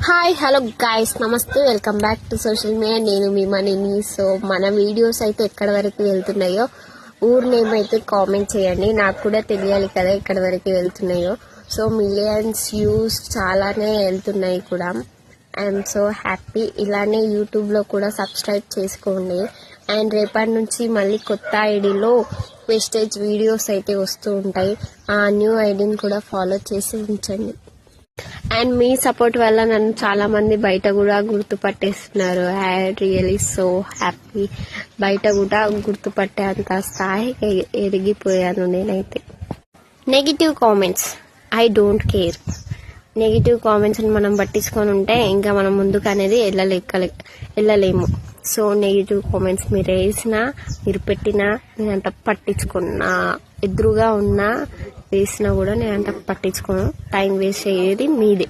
Hi hello guys నమస్తే welcome back to social media. నేను మీ మనీని. సో మన వీడియోస్ అయితే ఎక్కడి వరకు వెళ్తున్నాయో ఊరు నేమ్ అయితే కామెంట్ చేయండి, నాకు కూడా తెలియాలి కదా ఎక్కడి వరకు వెళ్తున్నాయో. సో మిలియన్స్ వ్యూస్ చాలానే వెళ్తున్నాయి కూడా. I'm so happy. ఇలానే యూట్యూబ్లో కూడా సబ్స్క్రైబ్ చేసుకోండి. అండ్ రేపటి నుంచి మళ్ళీ కొత్త ఐడిలో వేస్టేజ్ వీడియోస్ అయితే వస్తూ ఉంటాయి. ఆ న్యూ ఐడిని కూడా ఫాలో చేసి ఉంచండి. అండ్ మీ సపోర్ట్ వల్ల నన్ను చాలా మంది బయట కూడా గుర్తుపట్టేస్తున్నారు. I really so happy. బయట కూడా గుర్తుపట్టే అంత స్థాయికి ఎదిగిపోయాను నేనైతే. Negative comments I don't care. Negative comments మనం పట్టించుకొని ఉంటే ఇంకా మనం ముందుకు అనేది వెళ్ళలేము. సో నెగిటివ్ కామెంట్స్ మీరు వేసినా మీరు పెట్టినా నేనంత పట్టించుకున్నా, ఎదురుగా ఉన్నా వేసినా కూడా నేనంత పట్టించుకోను. టైం వేస్ట్ అయ్యేది మీదే.